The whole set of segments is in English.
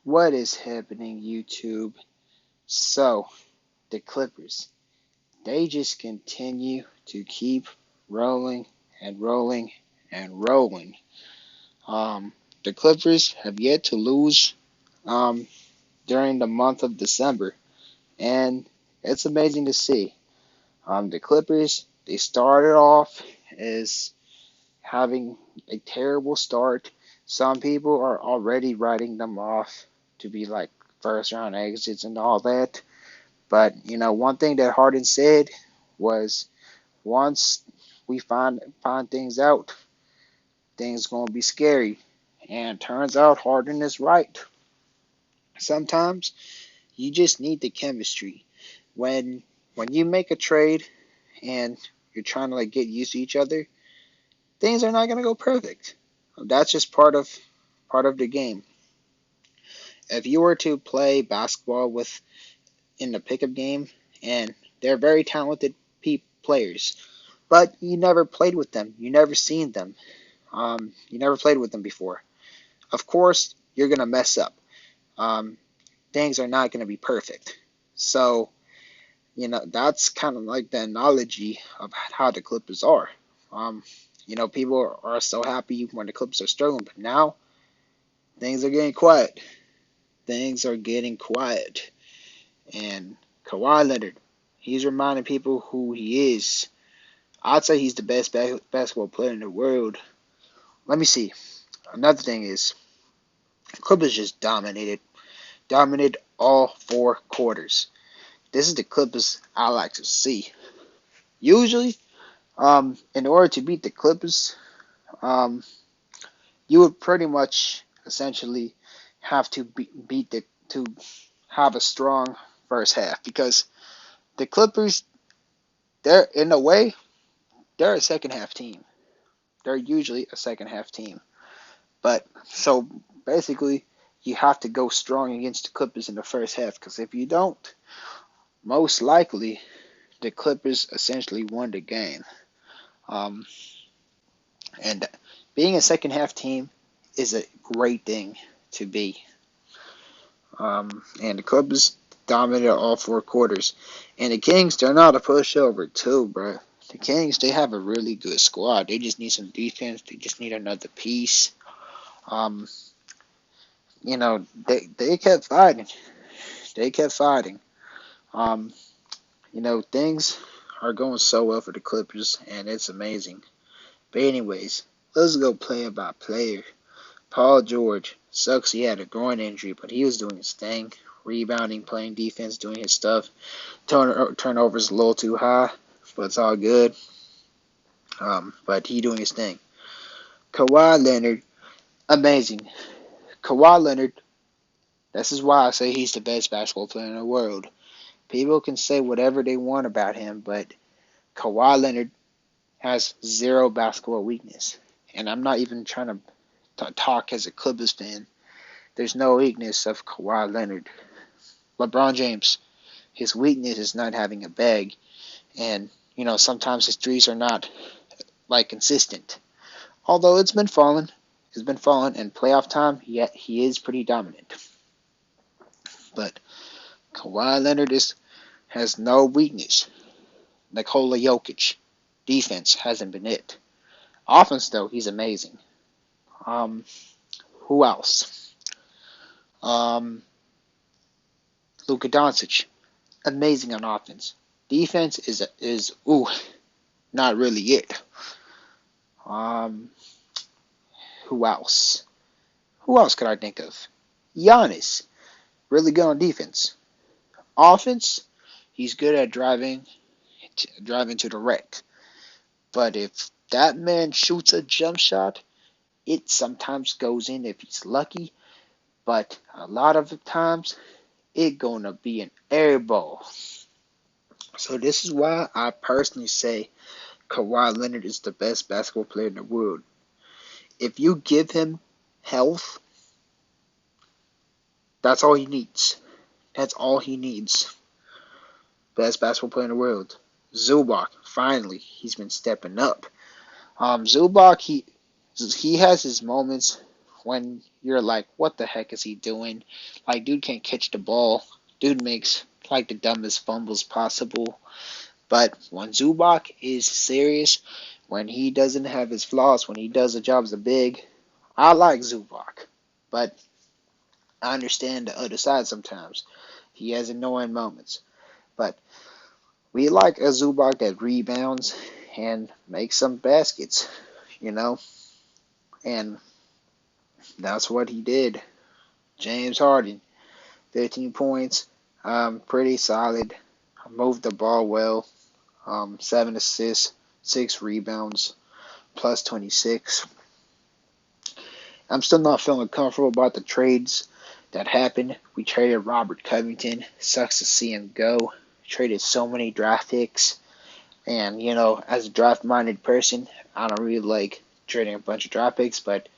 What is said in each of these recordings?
What is happening, YouTube? So, the Clippers, they just continue to keep rolling and rolling and rolling. The Clippers have yet to lose um, during the month of December, and it's amazing to see. The Clippers, they started off as having a terrible start. Some people are already writing them off to be like first round exits and all that. But one thing that Harden said was once we find things out, things gonna be scary. And turns out Harden is right. Sometimes you just need the chemistry. When when you make a trade and you're trying to like get used to each other, things are not gonna go perfect. That's just part of the game. If you were to play basketball with in the pickup game, and they're very talented players, but you never played with them, you never seen them, you never played with them before. Of course, you're gonna mess up. Um, Things are not gonna be perfect. So that's kind of like the analogy of how the Clippers are. Um, People are so happy when the Clippers are struggling, but now things are getting quiet. Things are getting quiet. And Kawhi Leonard, he's reminding people who he is. I'd say he's the best basketball player in the world. Let me see. Another thing is, Clippers just dominated all 4 quarters. This is the Clippers I like to see. Usually, in order to beat the Clippers, um, you would pretty much essentially have to beat the to have a strong first half because the Clippers, they're in a way they're a second half team. They're usually a second half team. But so basically, you have to go strong against the Clippers in the first half because if you don't, most likely the Clippers essentially won the game. Um, and being a second half team is a great thing to be. And the Clippers dominated all 4 quarters. And the Kings, they're not a pushover too, bro. The Kings, they have a really good squad. They just need some defense. They just need another piece. Um, they kept fighting. They kept fighting. Um, things are going so well for the Clippers, and it's amazing. But anyways, let's go player by player. Paul George sucks. He had a groin injury, but he was doing his thing, rebounding, playing defense, doing his stuff. Turnovers a little too high, but it's all good. But he doing his thing. Kawhi Leonard, amazing. Kawhi Leonard. This is why I say he's the best basketball player in the world. People can say whatever they want about him, but Kawhi Leonard has zero basketball weakness. And I'm not even trying to talk as a Clippers fan. There's no weakness of Kawhi Leonard. LeBron James, his weakness is not having a bag. And, sometimes his threes are not, like, consistent. Although it's been falling, and playoff time, yet he is pretty dominant. But Kawhi Leonard has no weakness. Nikola Jokic, defense hasn't been it. Offense, though, he's amazing. Um, who else? Um, Luka Doncic, amazing on offense. Defense is not really it. Um, who else? Who else could I think of? Giannis, really good on defense. Offense, he's good at driving to the wreck. But if that man shoots a jump shot, it sometimes goes in if he's lucky. But a lot of the times, it gonna be an air ball. So this is why I personally say Kawhi Leonard is the best basketball player in the world. If you give him health, that's all he needs. That's all he needs. Best basketball player in the world. Zubac, finally, he's been stepping up. Zubac, he has his moments when you're like, what the heck is he doing? Like, dude can't catch the ball. Dude makes like the dumbest fumbles possible. But when Zubac is serious, when he doesn't have his flaws, when he does the jobs of big, I like Zubac. But I understand the other side sometimes. He has annoying moments. But we like a Zubac that rebounds and makes some baskets, you know? And that's what he did. James Harden, 15 points, pretty solid. Moved the ball well. 7 assists, 6 rebounds, plus 26. I'm still not feeling comfortable about the trades that happened. We traded Robert Covington. Sucks to see him go. Traded so many draft picks. And, as a draft-minded person, I don't really like trading a bunch of draft picks, but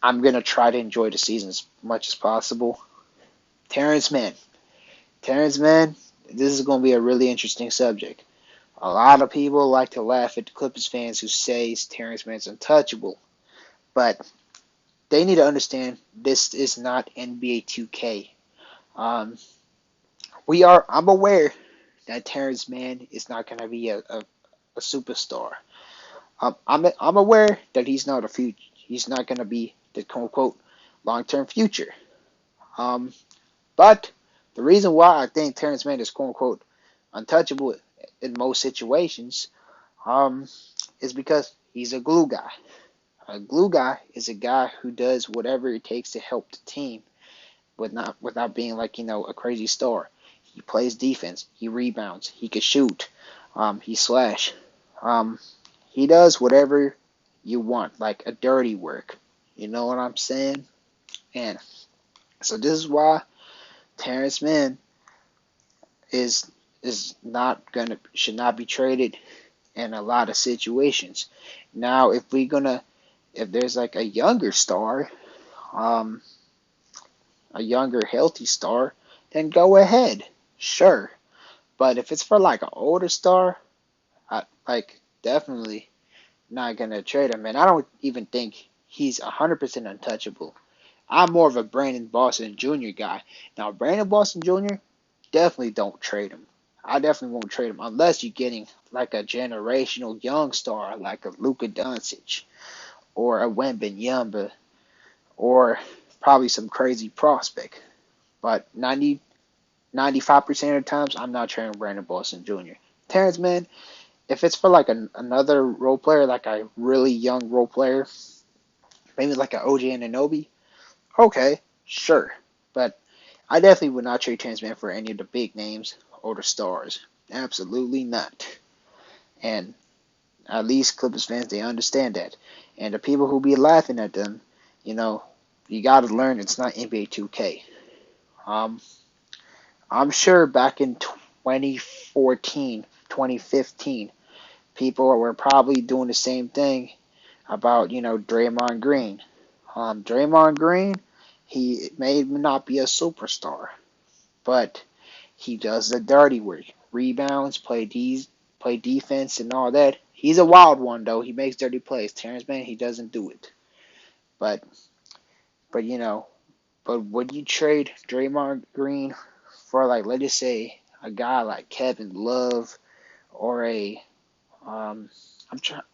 I'm going to try to enjoy the season as much as possible. Terrence Mann. Terrence Mann, this is going to be a really interesting subject. A lot of people like to laugh at the Clippers fans who say Terrence Mann's untouchable, but they need to understand this is not NBA 2K. I'm aware that Terrence Mann is not going to be a superstar. I'm aware that he's not a future. He's not going to be the quote unquote long-term future. But the reason why I think Terrence Mann is quote unquote untouchable in most situations is because he's a glue guy. A glue guy is a guy who does whatever it takes to help the team, without being like a crazy star. He plays defense. He rebounds. He can shoot. He slash. He does whatever you want, like a dirty work. You know what I'm saying? And so this is why Terrence Mann is should not be traded in a lot of situations. Now, if there's like a younger star, a younger healthy star, then go ahead, sure. But if it's for like an older star, I definitely not gonna trade him. And I don't even think he's 100% untouchable. I'm more of a Brandon Boston Jr. guy. Now, Brandon Boston Jr., definitely don't trade him. I definitely won't trade him unless you're getting like a generational young star like a Luka Doncic or a Wembanyama or probably some crazy prospect. But 95% of the times, I'm not trading Brandon Boston Jr. Terrence Mann, if it's for like another role player, like a really young role player, maybe like an OG Anunoby, okay, sure. But I definitely would not trade Terrence Mann for any of the big names or the stars. Absolutely not. And at least Clippers fans, they understand that. And the people who be laughing at them, you got to learn it's not NBA 2K. I'm sure back in 2014, 2015, people were probably doing the same thing about, Draymond Green. Draymond Green, he may not be a superstar, but he does the dirty work. Rebounds, play defense, and all that. He's a wild one, though. He makes dirty plays. Terrence Mann, he doesn't do it. But would you trade Draymond Green for, like, let's just say, a guy like Kevin Love or I'm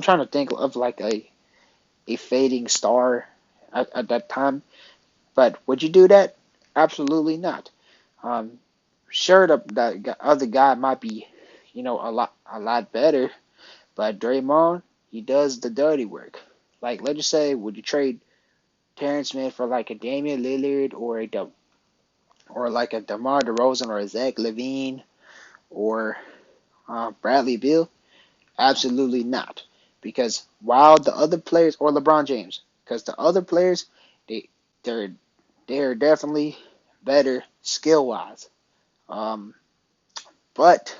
trying to think of like a fading star at that time. But would you do that? Absolutely not. Um, sure, the other guy might be, a lot better, but Draymond, he does the dirty work. Like, let's just say, would you trade Terrence Mann for like a Damian Lillard or like a DeMar DeRozan or a Zach LaVine or Bradley Beal? Absolutely not. Because while the other players, or LeBron James, because the other players, they they're they're definitely better skill wise. Um, but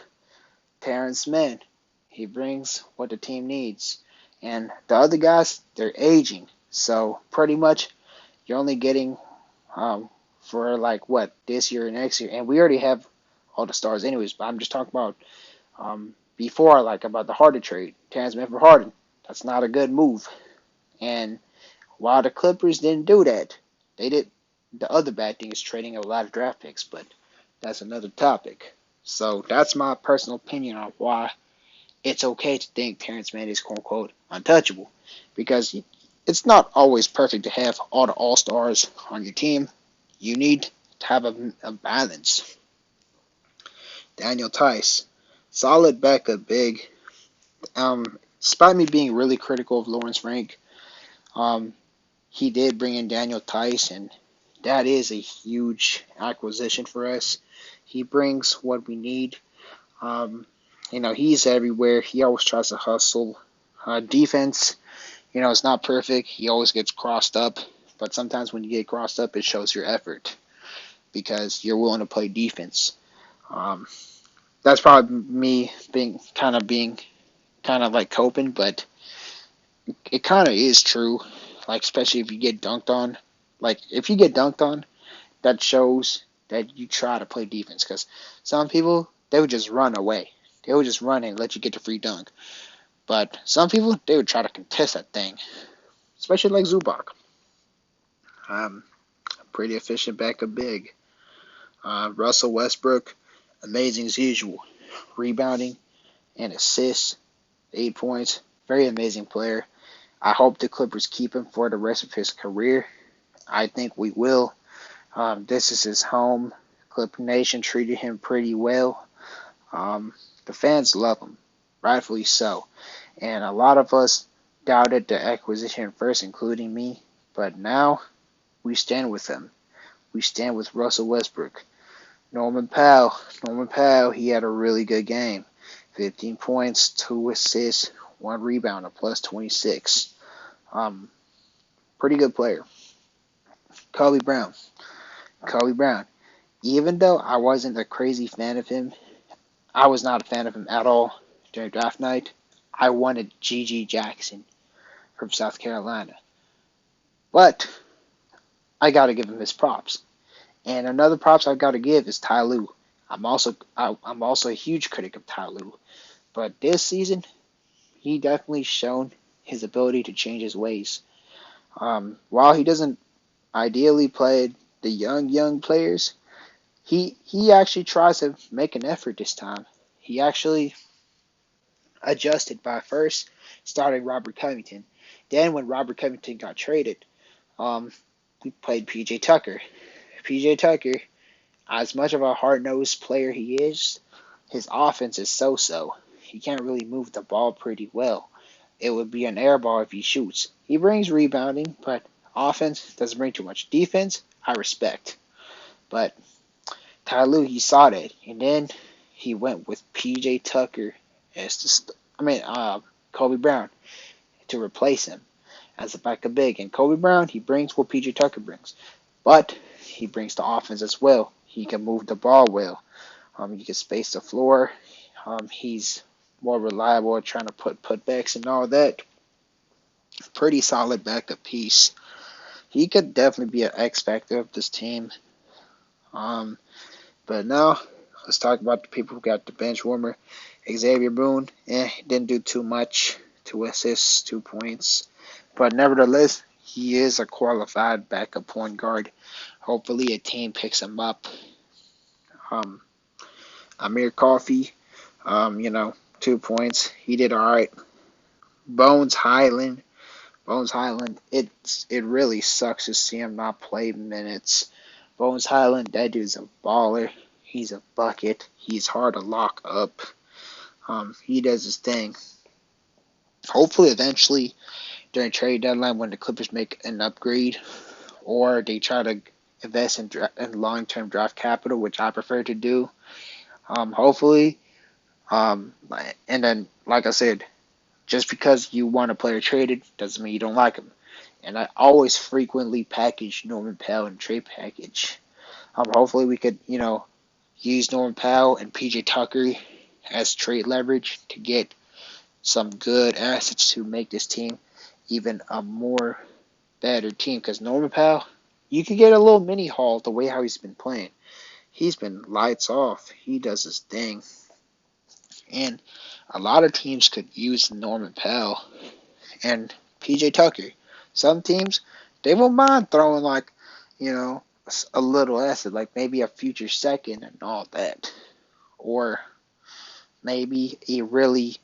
Terrence Mann, he brings what the team needs, and the other guys, they're aging. So pretty much, you're only getting for like what this year and next year, and we already have all the stars anyways. But I'm just talking about before, like about the Harden trade, Terrence Mann for Harden. That's not a good move. And While the Clippers didn't do that, they did. The other bad thing is trading a lot of draft picks, but that's another topic. So that's my personal opinion on why it's okay to think Terrence Mann is quote unquote untouchable, because it's not always perfect to have all the all stars on your team. You need to have a balance. Daniel Tice, solid backup big. Despite me being really critical of Lawrence Frank, um, he did bring in Daniel Tice, and that is a huge acquisition for us. He brings what we need. Um, he's everywhere. He always tries to hustle. Defense, it's not perfect. He always gets crossed up, but sometimes when you get crossed up, it shows your effort because you're willing to play defense. Um, that's probably me being kind of like coping, but it kind of is true. Like especially if you get dunked on, like if you get dunked on, that shows that you try to play defense. Because some people they would just run away. They would just run and let you get the free dunk. But some people they would try to contest that thing, especially like Zubac. Um, Pretty efficient backup big. Russell Westbrook, amazing as usual. Rebounding and assists, 8 points. Very amazing player. I hope the Clippers keep him for the rest of his career. I think we will. This is his home. Clip Nation treated him pretty well. The fans love him, rightfully so. And a lot of us doubted the acquisition first, including me. But now we stand with him. We stand with Russell Westbrook. Norman Powell. Norman Powell, he had a really good game. 15 points, 2 assists, 1 rebound, a plus 26. Um, Pretty good player. Kobe Brown. Kobe Brown. Even though I wasn't a crazy fan of him, I was not a fan of him at all during draft night. I wanted G.G. Jackson from South Carolina. But I got to give him his props. And another props I've got to give is Ty Lue. I'm also a huge critic of Ty Lue. But this season, he definitely shown his ability to change his ways. While he doesn't ideally play the young players, he actually tries to make an effort this time. He actually adjusted by first starting Robert Covington. Then when Robert Covington got traded, we played PJ Tucker. PJ Tucker, as much of a hard-nosed player he is, his offense is so-so. He can't really move the ball pretty well. It would be an air ball if he shoots. He brings rebounding, but offense doesn't bring too much. Defense, I respect. But Ty Lue, he saw that, and then he went with PJ Tucker as Kobe Brown to replace him as a backup big. And Kobe Brown, he brings what PJ Tucker brings, but he brings the offense as well. He can move the ball well. He can space the floor. He's more reliable at trying to put putbacks and all that. Pretty solid backup piece. He could definitely be an X factor of this team. But now let's talk about the people who got the bench warmer. Xavier Boone, didn't do too much. 2 assists, 2 points. But nevertheless, he is a qualified backup point guard. Hopefully a team picks him up. Amir Coffey, 2 points. He did all right. Bones Highland. It really sucks to see him not play minutes. Bones Highland, that dude's a baller. He's a bucket. He's hard to lock up. He does his thing. Hopefully, eventually, during trade deadline, when the Clippers make an upgrade, or they try to invest in long-term draft capital, which I prefer to do. Hopefully, and then, like I said, just because you want a player traded doesn't mean you don't like him. And I always frequently package Norman Powell in trade package. Hopefully we could, use Norman Powell and PJ Tucker as trade leverage to get some good assets to make this team even a more better team. Because Norman Powell, you could get a little mini haul the way how he's been playing. He's been lights off. He does his thing. And a lot of teams could use Norman Powell and PJ Tucker. Some teams, they won't mind throwing like, you know, a little acid, like maybe a future second and all that, or maybe a really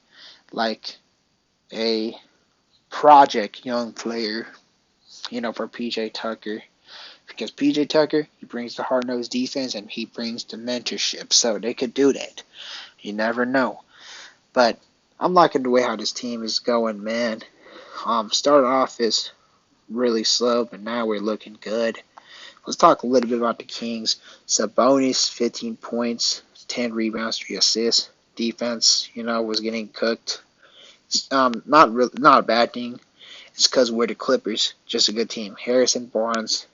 like a project young player, for PJ Tucker. Because PJ Tucker, he brings the hard nosed defense and he brings the mentorship. So they could do that. You never know. But I'm liking the way how this team is going, man. Started off as really slow, but now we're looking good. Let's talk a little bit about the Kings. Sabonis, 15 points, 10 rebounds, 3 assists. Defense, was getting cooked. Not a bad thing. It's because we're the Clippers. Just a good team. Harrison Barnes,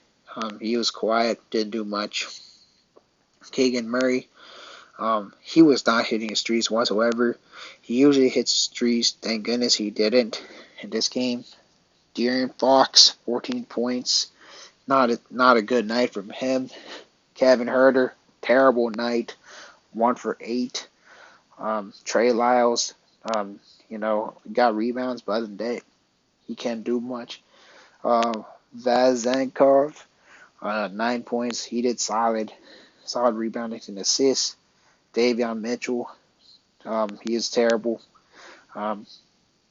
he was quiet, didn't do much. Keegan Murray, he was not hitting his threes whatsoever. He usually hits his threes. Thank goodness he didn't in this game. De'Aaron Fox, 14 points. Not a good night from him. Kevin Huerter, terrible night. 1 for 8. Trey Lyles, got rebounds, but other than that, he can't do much. Vazenkov, 9 points. He did solid rebounding and assists. Davion Mitchell, he is terrible.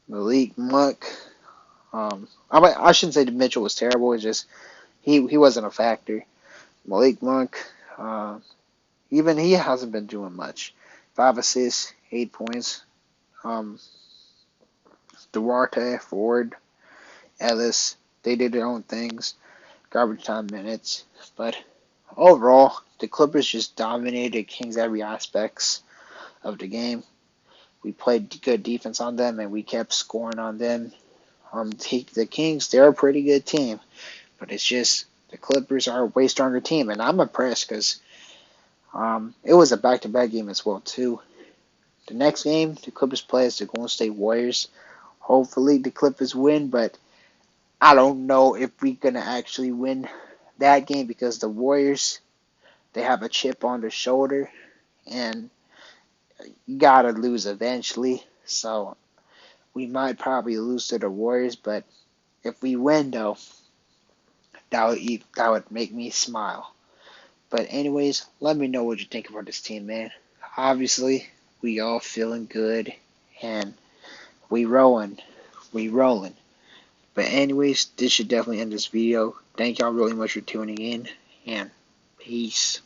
Malik Monk, I shouldn't say that Mitchell was terrible. It's just he wasn't a factor. Malik Monk, even he hasn't been doing much. 5 assists, 8 points. Duarte, Ford, Ellis, they did their own things. Garbage time minutes. But overall, the Clippers just dominated Kings every aspects of the game. We played good defense on them, and we kept scoring on them. The Kings, they're a pretty good team, but it's just the Clippers are a way stronger team, and I'm impressed because it was a back-to-back game as well too. The next game, the Clippers play as the Golden State Warriors. Hopefully, the Clippers win, but I don't know if we're gonna actually win that game because the Warriors, they have a chip on their shoulder, and you gotta lose eventually. So we might probably lose to the Warriors, but if we win though, that would make me smile. But anyways, let me know what you think about this team, man. Obviously, we all feeling good and we rolling. We rolling. But anyways, this should definitely end this video. Thank y'all really much for tuning in and peace.